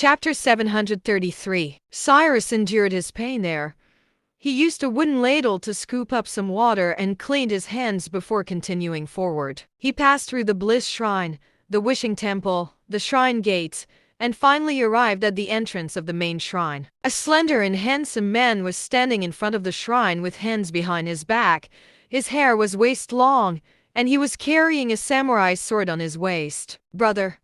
Chapter 733. Cyrus endured his pain there. He used a wooden ladle to scoop up some water and cleaned his hands before continuing forward. He passed through the Bliss Shrine, the Wishing Temple, the Shrine Gates, and finally arrived at the entrance of the main shrine. A slender and handsome man was standing in front of the shrine with hands behind his back. His hair was waist-long, and he was carrying a samurai sword on his waist. "Brother."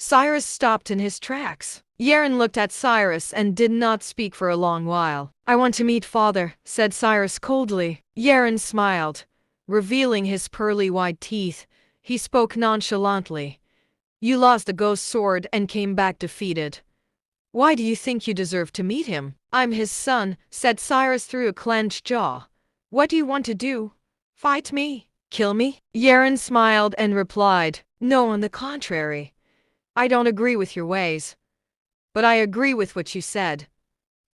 Cyrus stopped in his tracks. Yeren looked at Cyrus and did not speak for a long while. "I want to meet father," said Cyrus coldly. Yeren smiled, revealing his pearly white teeth. He spoke nonchalantly. "You lost the ghost sword and came back defeated. Why do you think you deserve to meet him?" "I'm his son," said Cyrus through a clenched jaw. "What do you want to do? Fight me? Kill me?" Yeren smiled and replied, "No, on the contrary. I don't agree with your ways. But I agree with what you said.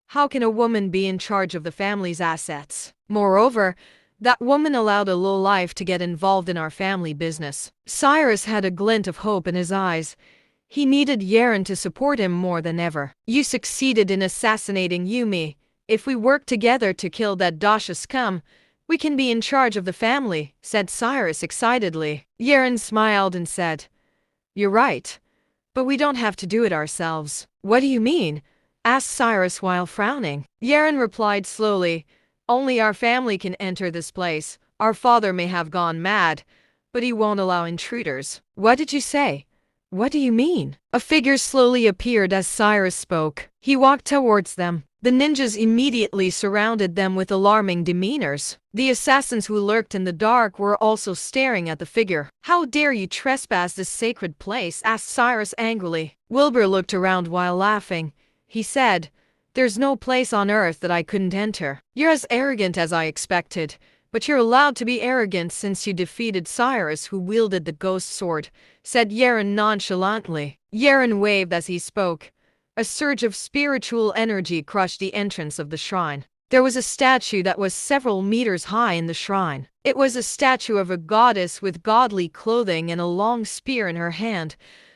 How can a woman be in charge of the family's assets? Moreover, that woman allowed a lowlife to get involved in our family business." Cyrus had a glint of hope in his eyes. He needed Yeren to support him more than ever. "You succeeded in assassinating Yumi. If we work together to kill that Dasha scum, we can be in charge of the family," said Cyrus excitedly. Yeren smiled and said, "You're right. But we don't have to do it ourselves." "What do you mean?" asked Cyrus while frowning. Yeren replied slowly, "Only our family can enter this place. Our father may have gone mad, but he won't allow intruders." "What did you say? What do you mean?" A figure slowly appeared as Cyrus spoke. He walked towards them. The ninjas immediately surrounded them with alarming demeanors. The assassins who lurked in the dark were also staring at the figure. "How dare you trespass this sacred place?" asked Cyrus angrily. Wilbur looked around while laughing. He said, "There's no place on earth that I couldn't enter." "You're as arrogant as I expected, but you're allowed to be arrogant since you defeated Cyrus, who wielded the ghost sword," said Yeren nonchalantly. Yeren waved as he spoke. A surge of spiritual energy crushed the entrance of the shrine. There was a statue that was several meters high in the shrine. It was a statue of a goddess with godly clothing and a long spear in her hand.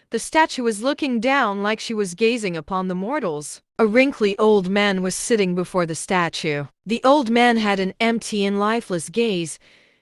The statue was looking down like she was gazing upon the mortals. A wrinkly old man was sitting before the statue. The old man had an empty and lifeless gaze.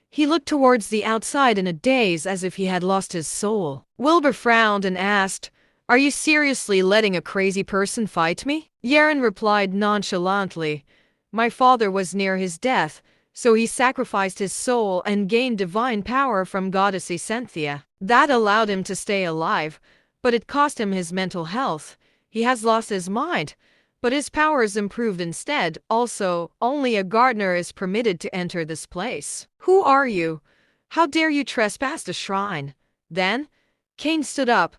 He looked towards the outside in a daze as if he had lost his soul. Wilbur frowned and asked, "Are you seriously letting a crazy person fight me?" Yeren replied nonchalantly, "My father was near his death, so he sacrificed his soul and gained divine power from goddess Asenthia. That allowed him to stay alive, but it cost him his mental health. He has lost his mind, but his powers improved instead. Also, only a gardener is permitted to enter this place." "Who are you? How dare you trespass the shrine?" Then Cain stood up.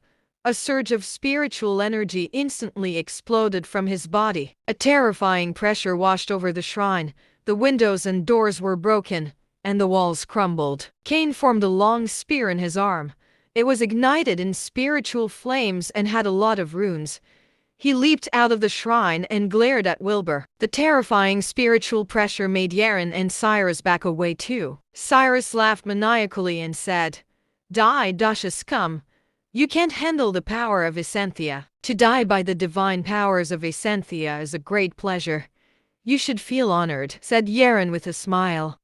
A surge of spiritual energy instantly exploded from his body. A terrifying pressure washed over the shrine. The windows and doors were broken, and the walls crumbled. Cain formed a long spear in his arm. It was ignited in spiritual flames and had a lot of runes. He leaped out of the shrine and glared at Wilbur. The terrifying spiritual pressure made Yeren and Cyrus back away too. Cyrus laughed maniacally and said, "Die, Dasha scum. You can't handle the power of Asenthia. To die by the divine powers of Asenthia is a great pleasure. You should feel honored," said Yeren with a smile.